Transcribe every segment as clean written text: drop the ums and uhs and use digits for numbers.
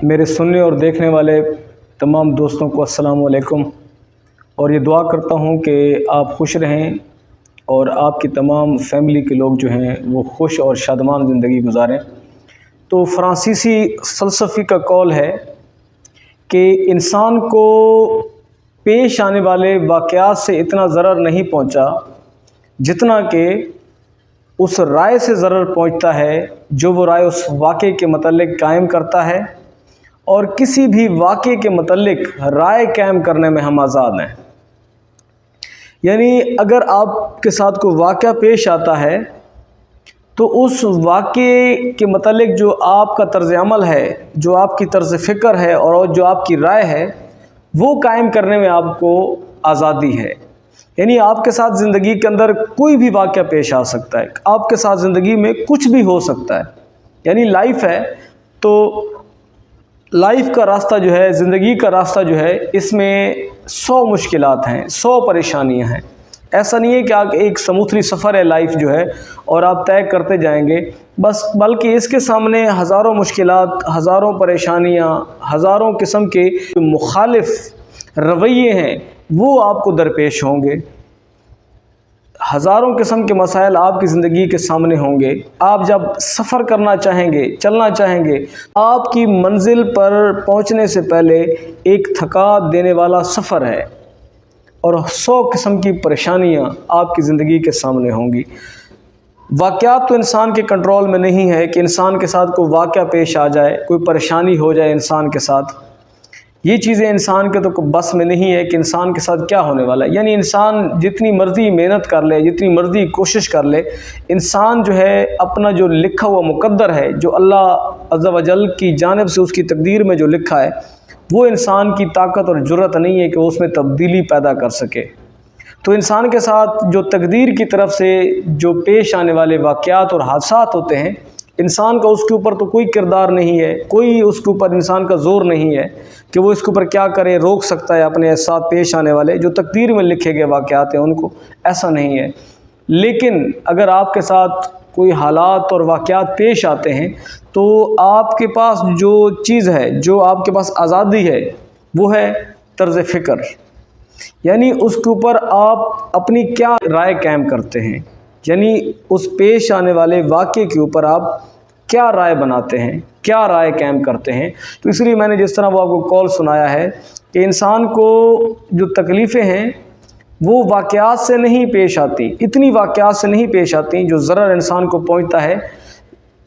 میرے سننے اور دیکھنے والے تمام دوستوں کو السلام علیکم، اور یہ دعا کرتا ہوں کہ آپ خوش رہیں اور آپ کی تمام فیملی کے لوگ جو ہیں وہ خوش اور شادمان زندگی گزاریں۔ تو فرانسیسی فلسفی کا قول ہے کہ انسان کو پیش آنے والے واقعات سے اتنا ضرر نہیں پہنچا جتنا کہ اس رائے سے ضرر پہنچتا ہے جو وہ رائے اس واقعے کے متعلق قائم کرتا ہے، اور کسی بھی واقعے کے متعلق رائے قائم کرنے میں ہم آزاد ہیں۔ یعنی اگر آپ کے ساتھ کوئی واقعہ پیش آتا ہے تو اس واقعے کے متعلق جو آپ کا طرز عمل ہے، جو آپ کی طرز فکر ہے اور جو آپ کی رائے ہے، وہ قائم کرنے میں آپ کو آزادی ہے۔ یعنی آپ کے ساتھ زندگی کے اندر کوئی بھی واقعہ پیش آ سکتا ہے، آپ کے ساتھ زندگی میں کچھ بھی ہو سکتا ہے۔ یعنی لائف ہے تو لائف کا راستہ جو ہے، زندگی کا راستہ جو ہے، اس میں 100 مشکلات ہیں، 100 پریشانیاں ہیں۔ ایسا نہیں ہے کہ آپ ایک سموتھلی سفر ہے لائف جو ہے اور آپ طے کرتے جائیں گے بس، بلکہ اس کے سامنے ہزاروں مشکلات، ہزاروں پریشانیاں، ہزاروں قسم کے مخالف رویے ہیں وہ آپ کو درپیش ہوں گے۔ ہزاروں قسم کے مسائل آپ کی زندگی کے سامنے ہوں گے۔ آپ جب سفر کرنا چاہیں گے، چلنا چاہیں گے، آپ کی منزل پر پہنچنے سے پہلے ایک تھکا دینے والا سفر ہے اور 100 قسم کی پریشانیاں آپ کی زندگی کے سامنے ہوں گی۔ واقعات تو انسان کے کنٹرول میں نہیں ہے کہ انسان کے ساتھ کوئی واقعہ پیش آ جائے، کوئی پریشانی ہو جائے انسان کے ساتھ۔ یہ چیزیں انسان کے تو بس میں نہیں ہے کہ انسان کے ساتھ کیا ہونے والا ہے۔ یعنی انسان جتنی مرضی محنت کر لے، جتنی مرضی کوشش کر لے، انسان جو ہے اپنا جو لکھا ہوا مقدر ہے، جو اللہ عز و جل کی جانب سے اس کی تقدیر میں جو لکھا ہے، وہ انسان کی طاقت اور جرأت نہیں ہے کہ وہ اس میں تبدیلی پیدا کر سکے۔ تو انسان کے ساتھ جو تقدیر کی طرف سے جو پیش آنے والے واقعات اور حادثات ہوتے ہیں، انسان کا اس کے اوپر تو کوئی کردار نہیں ہے، کوئی اس کے اوپر انسان کا زور نہیں ہے کہ وہ اس کے اوپر کیا کرے، روک سکتا ہے اپنے ساتھ پیش آنے والے جو تقدیر میں لکھے گئے واقعات ہیں ان کو، ایسا نہیں ہے۔ لیکن اگر آپ کے ساتھ کوئی حالات اور واقعات پیش آتے ہیں تو آپ کے پاس جو چیز ہے، جو آپ کے پاس آزادی ہے، وہ ہے طرز فکر۔ یعنی اس کے اوپر آپ اپنی کیا رائے قائم کرتے ہیں، یعنی اس پیش آنے والے واقعے کے اوپر آپ کیا رائے بناتے ہیں، کیا رائے قائم کرتے ہیں۔ تو اس لیے میں نے جس طرح وہ آپ کو قول سنایا ہے کہ انسان کو جو تکلیفیں ہیں وہ واقعات سے نہیں پیش آتی، اتنی واقعات سے نہیں پیش آتی جو ضرر انسان کو پہنچتا ہے۔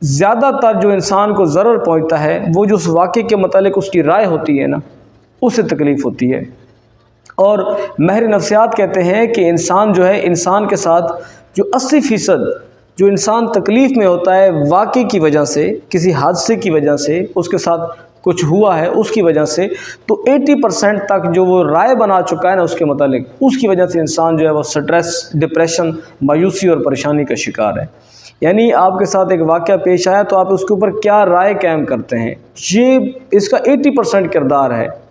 زیادہ تر جو انسان کو ضرر پہنچتا ہے وہ جو اس واقعے کے متعلق اس کی رائے ہوتی ہے نا، اس سے تکلیف ہوتی ہے۔ اور ماہر نفسیات کہتے ہیں کہ انسان جو ہے، انسان کے ساتھ جو 80% جو انسان تکلیف میں ہوتا ہے واقعے کی وجہ سے، کسی حادثے کی وجہ سے، اس کے ساتھ کچھ ہوا ہے اس کی وجہ سے، تو 80% تک جو وہ رائے بنا چکا ہے نا اس کے متعلق، اس کی وجہ سے انسان جو ہے وہ سٹریس، ڈپریشن، مایوسی اور پریشانی کا شکار ہے۔ یعنی آپ کے ساتھ ایک واقعہ پیش آیا تو آپ اس کے اوپر کیا رائے قائم کرتے ہیں، یہ اس کا 80% کردار ہے۔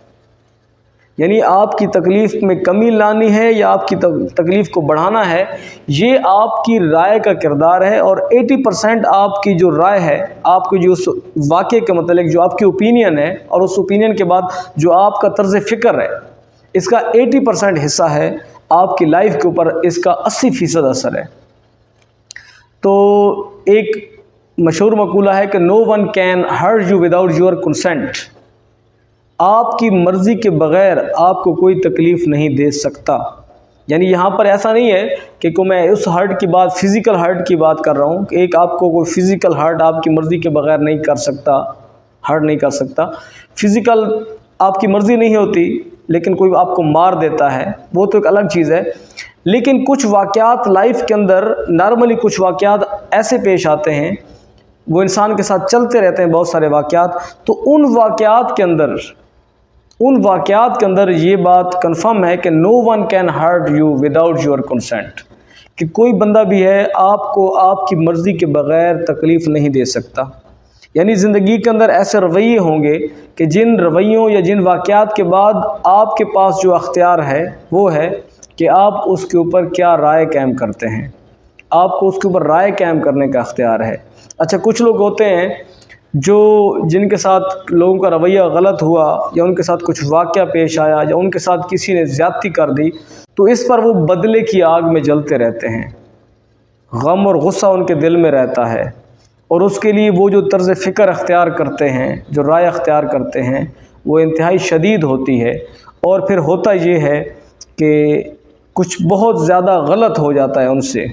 یعنی آپ کی تکلیف میں کمی لانی ہے یا آپ کی تکلیف کو بڑھانا ہے، یہ آپ کی رائے کا کردار ہے۔ اور 80% آپ کی جو رائے ہے، آپ کی جو اس واقعے کے متعلق جو آپ کی اوپینین ہے، اور اس اوپینین کے بعد جو آپ کا طرز فکر ہے، اس کا 80% حصہ ہے آپ کی لائف کے اوپر، اس کا 80% اثر ہے۔ تو ایک مشہور مقولہ ہے کہ "No one can hurt you without your consent"۔ آپ کی مرضی کے بغیر آپ کو کوئی تکلیف نہیں دے سکتا۔ یعنی یہاں پر ایسا نہیں ہے کہ میں اس ہرٹ کی بات، فزیکل ہرٹ کی بات کر رہا ہوں کہ ایک آپ کو کوئی فزیکل ہرٹ آپ کی مرضی کے بغیر نہیں کر سکتا، ہرٹ نہیں کر سکتا۔ فزیکل آپ کی مرضی نہیں ہوتی لیکن کوئی آپ کو مار دیتا ہے، وہ تو ایک الگ چیز ہے۔ لیکن کچھ واقعات لائف کے اندر نارملی کچھ واقعات ایسے پیش آتے ہیں، وہ انسان کے ساتھ چلتے رہتے ہیں بہت سارے واقعات، تو ان واقعات کے اندر یہ بات کنفرم ہے کہ "No one can hurt you without your consent"، کہ کوئی بندہ بھی ہے آپ کو آپ کی مرضی کے بغیر تکلیف نہیں دے سکتا۔ یعنی زندگی کے اندر ایسے رویے ہوں گے کہ جن رویوں یا جن واقعات کے بعد آپ کے پاس جو اختیار ہے وہ ہے کہ آپ اس کے اوپر کیا رائے قائم کرتے ہیں، آپ کو اس کے اوپر رائے قائم کرنے کا اختیار ہے۔ اچھا، کچھ لوگ ہوتے ہیں جن کے ساتھ لوگوں کا رویہ غلط ہوا یا ان کے ساتھ کچھ واقعہ پیش آیا یا ان کے ساتھ کسی نے زیادتی کر دی تو اس پر وہ بدلے کی آگ میں جلتے رہتے ہیں، غم اور غصہ ان کے دل میں رہتا ہے، اور اس کے لیے وہ جو طرز فکر اختیار کرتے ہیں، جو رائے اختیار کرتے ہیں، وہ انتہائی شدید ہوتی ہے، اور پھر ہوتا یہ ہے کہ کچھ بہت زیادہ غلط ہو جاتا ہے ان سے،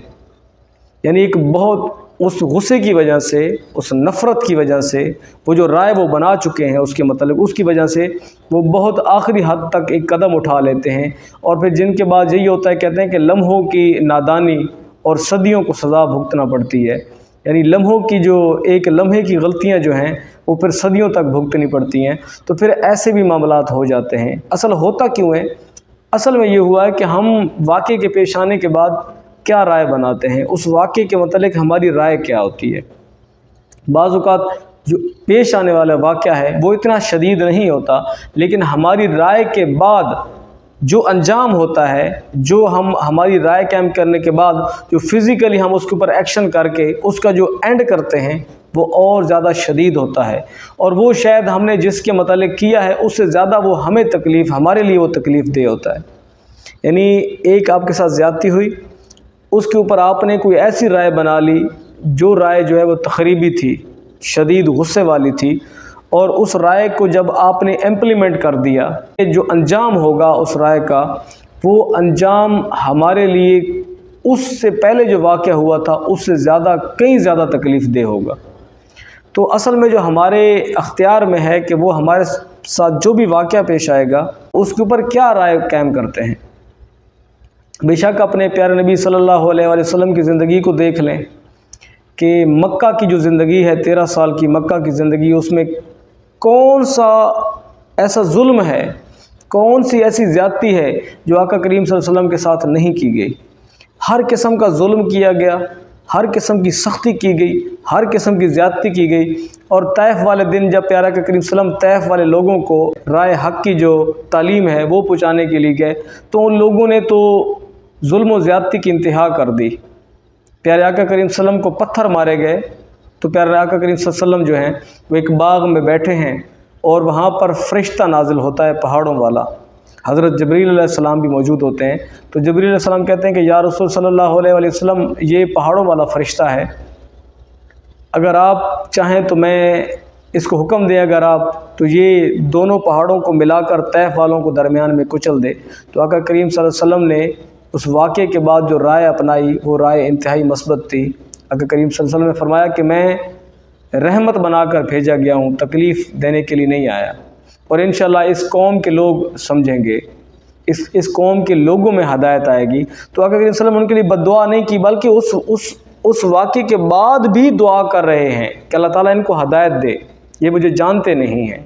یعنی ایک بہت اس غصے کی وجہ سے، اس نفرت کی وجہ سے، وہ جو رائے وہ بنا چکے ہیں اس کے متعلق، اس کی وجہ سے وہ بہت آخری حد تک ایک قدم اٹھا لیتے ہیں، اور پھر جن کے بعد یہی ہوتا ہے، کہتے ہیں کہ لمحوں کی نادانی اور صدیوں کو سزا بھگتنا پڑتی ہے، یعنی لمحوں کی جو ایک لمحے کی غلطیاں جو ہیں وہ پھر صدیوں تک بھگتنی پڑتی ہیں، تو پھر ایسے بھی معاملات ہو جاتے ہیں۔ اصل ہوتا کیوں ہے؟ اصل میں یہ ہوا ہے کہ ہم واقعے کے پیش آنے کے بعد کیا رائے بناتے ہیں، اس واقعے کے متعلق ہماری رائے کیا ہوتی ہے۔ بعض اوقات جو پیش آنے والا واقعہ ہے وہ اتنا شدید نہیں ہوتا، لیکن ہماری رائے کے بعد جو انجام ہوتا ہے، جو ہماری رائے قائم کرنے کے بعد جو فزیکلی ہم اس کے اوپر ایکشن کر کے اس کا جو اینڈ کرتے ہیں وہ اور زیادہ شدید ہوتا ہے، اور وہ شاید ہم نے جس کے متعلق کیا ہے اس سے زیادہ وہ ہمیں تکلیف، ہمارے لیے وہ تکلیف دہ ہوتا ہے۔ یعنی ایک آپ کے ساتھ زیادتی ہوئی، اس کے اوپر آپ نے کوئی ایسی رائے بنا لی جو رائے جو ہے وہ تخریبی تھی، شدید غصے والی تھی، اور اس رائے کو جب آپ نے امپلیمنٹ کر دیا، جو انجام ہوگا اس رائے کا، وہ انجام ہمارے لیے اس سے پہلے جو واقعہ ہوا تھا اس سے زیادہ، کئی زیادہ تکلیف دہ ہوگا۔ تو اصل میں جو ہمارے اختیار میں ہے کہ وہ ہمارے ساتھ جو بھی واقعہ پیش آئے گا اس کے اوپر کیا رائے قائم کرتے ہیں۔ بے شک اپنے پیارے نبی صلی اللہ علیہ وآلہ وسلم کی زندگی کو دیکھ لیں کہ مکہ کی جو زندگی ہے، 13 سال کی مکہ کی زندگی، اس میں کون سا ایسا ظلم ہے، کون سی ایسی زیادتی ہے جو آقا کریم صلی اللہ علیہ وسلم کے ساتھ نہیں کی گئی۔ ہر قسم کا ظلم کیا گیا، ہر قسم کی سختی کی گئی، ہر قسم کی زیادتی کی گئی، اور طائف والے دن جب پیارا آقا کریم صلی اللہ علیہ وسلم طائف والے لوگوں کو رائے حق کی جو تعلیم ہے وہ پہنچانے کے لیے گئے تو ان لوگوں نے تو ظلم و زیادتی کی انتہا کر دی۔ پیارے آقا کریم صلی اللہ علیہ وسلم کو پتھر مارے گئے تو پیارے آقا کریم صلی اللہ علیہ وسلم جو ہیں وہ ایک باغ میں بیٹھے ہیں، اور وہاں پر فرشتہ نازل ہوتا ہے پہاڑوں والا، حضرت جبریل علیہ السلام بھی موجود ہوتے ہیں، تو جبریل علیہ السلام کہتے ہیں کہ یا رسول صلی اللہ علیہ وآلہ وسلم، یہ پہاڑوں والا فرشتہ ہے، اگر آپ چاہیں تو میں اس کو حکم دیں، اگر آپ تو یہ دونوں پہاڑوں کو ملا کر طائف والوں کو درمیان میں کچل دے۔ تو آقا کریم صلی اللہ علیہ وسلم نے اس واقعے کے بعد جو رائے اپنائی وہ رائے انتہائی مثبت تھی۔ آقا کریم صلی اللہ علیہ وسلم نے فرمایا کہ میں رحمت بنا کر بھیجا گیا ہوں، تکلیف دینے کے لیے نہیں آیا، اور انشاءاللہ اس قوم کے لوگ سمجھیں گے، اس قوم کے لوگوں میں ہدایت آئے گی۔ تو آقا کریم صلی اللہ علیہ وسلم ان کے لیے بد دعا نہیں کی، بلکہ اس واقعے کے بعد بھی دعا کر رہے ہیں کہ اللہ تعالیٰ ان کو ہدایت دے، یہ مجھے جانتے نہیں ہیں،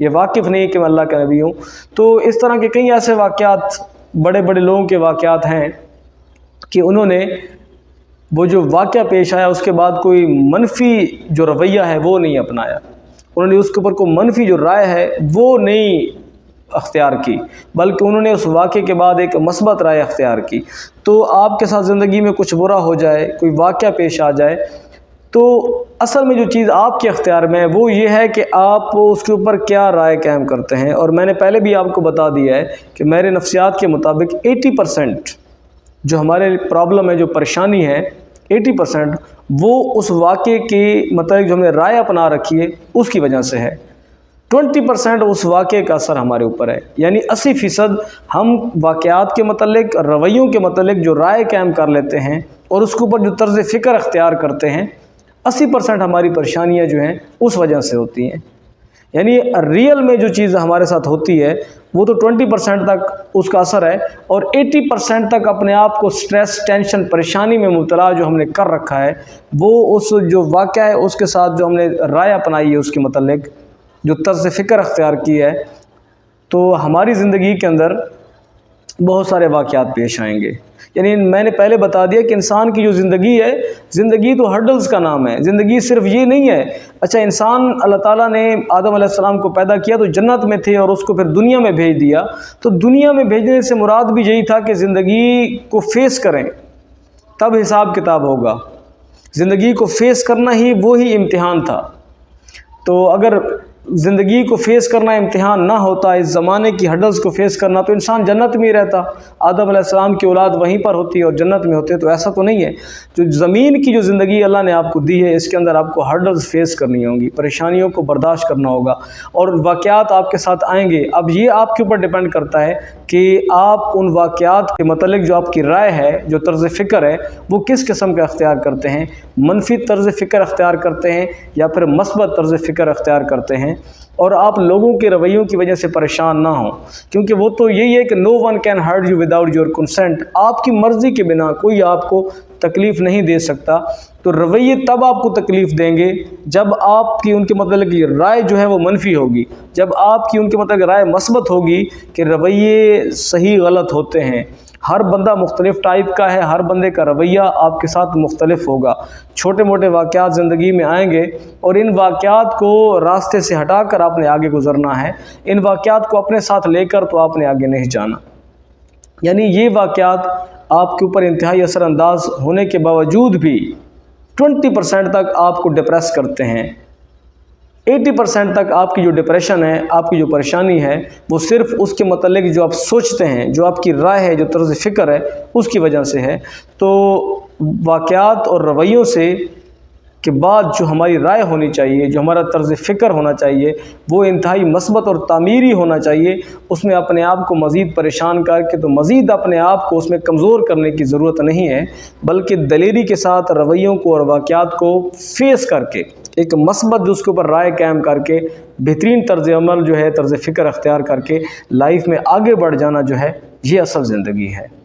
یہ واقف نہیں کہ میں اللہ کا نبی ہوں۔ تو اس طرح کے کئی ایسے واقعات، بڑے بڑے لوگوں کے واقعات ہیں کہ انہوں نے وہ جو واقعہ پیش آیا اس کے بعد کوئی منفی جو رویہ ہے وہ نہیں اپنایا، انہوں نے اس کے اوپر کوئی منفی جو رائے ہے وہ نہیں اختیار کی، بلکہ انہوں نے اس واقعے کے بعد ایک مثبت رائے اختیار کی۔ تو آپ کے ساتھ زندگی میں کچھ برا ہو جائے، کوئی واقعہ پیش آ جائے، تو اصل میں جو چیز آپ کے اختیار میں ہے وہ یہ ہے کہ آپ اس کے اوپر کیا رائے قائم کرتے ہیں۔ اور میں نے پہلے بھی آپ کو بتا دیا ہے کہ میرے نفسیات کے مطابق 80% جو ہمارے پرابلم ہے، جو پریشانی ہے، 80% وہ اس واقعے کی مطلب جو ہم نے رائے اپنا رکھی ہے اس کی وجہ سے ہے، 20% اس واقعے کا اثر ہمارے اوپر ہے، یعنی 80% ہم واقعات کے متعلق، رویوں کے متعلق جو رائے قائم کر لیتے ہیں اور اس کے اوپر جو طرز فکر اختیار کرتے ہیں، 80% ہماری پریشانیاں جو ہیں اس وجہ سے ہوتی ہیں۔ یعنی ریئل میں جو چیز ہمارے ساتھ ہوتی ہے وہ تو 20% تک اس کا اثر ہے، اور 80% تک اپنے آپ کو سٹریس، ٹینشن، پریشانی میں مبتلا جو ہم نے کر رکھا ہے وہ اس جو واقعہ ہے اس کے ساتھ جو ہم نے رائے اپنائی ہے اس کے متعلق جو طرز فکر اختیار کی ہے، تو ہماری زندگی کے اندر بہت سارے واقعات پیش آئیں گے۔ یعنی میں نے پہلے بتا دیا کہ انسان کی جو زندگی ہے، زندگی تو ہرڈلز کا نام ہے، زندگی صرف یہ نہیں ہے۔ اچھا، انسان اللہ تعالیٰ نے آدم علیہ السلام کو پیدا کیا تو جنت میں تھے اور اس کو پھر دنیا میں بھیج دیا، تو دنیا میں بھیجنے سے مراد بھی یہی تھا کہ زندگی کو فیس کریں، تب حساب کتاب ہوگا۔ زندگی کو فیس کرنا ہی وہی امتحان تھا۔ تو اگر زندگی کو فیس کرنا امتحان نہ ہوتا، اس زمانے کی ہڈلز کو فیس کرنا، تو انسان جنت میں ہی رہتا، آدم علیہ السلام کی اولاد وہیں پر ہوتی اور جنت میں ہوتے۔ تو ایسا تو نہیں ہے۔ جو زمین کی جو زندگی اللہ نے آپ کو دی ہے، اس کے اندر آپ کو ہڈلز فیس کرنی ہوں گی، پریشانیوں کو برداشت کرنا ہوگا، اور واقعات آپ کے ساتھ آئیں گے۔ اب یہ آپ کے اوپر ڈیپینڈ کرتا ہے کہ آپ ان واقعات کے متعلق جو آپ کی رائے ہے، جو طرز فکر ہے، وہ کس قسم کا اختیار کرتے ہیں، منفی طرز فکر اختیار کرتے ہیں یا پھر مثبت طرز فکر اختیار کرتے ہیں، اور آپ لوگوں کے رویوں کی وجہ سے پریشان نہ ہوں، کیونکہ وہ تو یہی ہے کہ no one can hurt you without your consent، آپ کی مرضی کے بنا کوئی آپ کو تکلیف نہیں دے سکتا۔ تو رویے تب آپ کو تکلیف دیں گے جب آپ کی ان کے متعلق رائے جو ہے وہ منفی ہوگی، جب آپ کی ان کے متعلق رائے مثبت ہوگی کہ رویے صحیح غلط ہوتے ہیں۔ ہر بندہ مختلف ٹائپ کا ہے، ہر بندے کا رویہ آپ کے ساتھ مختلف ہوگا۔ چھوٹے موٹے واقعات زندگی میں آئیں گے، اور ان واقعات کو راستے سے ہٹا کر آپ نے آگے گزرنا ہے، ان واقعات کو اپنے ساتھ لے کر تو آپ نے آگے نہیں جانا۔ یعنی یہ واقعات آپ کے اوپر انتہائی اثر انداز ہونے کے باوجود بھی 20% تک آپ کو ڈپریس کرتے ہیں، 80% تک آپ کی جو ڈپریشن ہے، آپ کی جو پریشانی ہے، وہ صرف اس کے متعلق جو آپ سوچتے ہیں، جو آپ کی رائے ہے، جو طرز فکر ہے، اس کی وجہ سے ہے۔ تو واقعات اور رویوں سے کے بعد جو ہماری رائے ہونی چاہیے، جو ہمارا طرز فکر ہونا چاہیے، وہ انتہائی مثبت اور تعمیری ہونا چاہیے۔ اس میں اپنے آپ کو مزید پریشان کر کے تو مزید اپنے آپ کو اس میں کمزور کرنے کی ضرورت نہیں ہے، بلکہ دلیری کے ساتھ رویوں کو اور واقعات کو فیس کر کے، ایک مثبت جو اس کے اوپر رائے قائم کر کے، بہترین طرز عمل جو ہے، طرز فکر اختیار کر کے لائف میں آگے بڑھ جانا جو ہے، یہ اصل زندگی ہے۔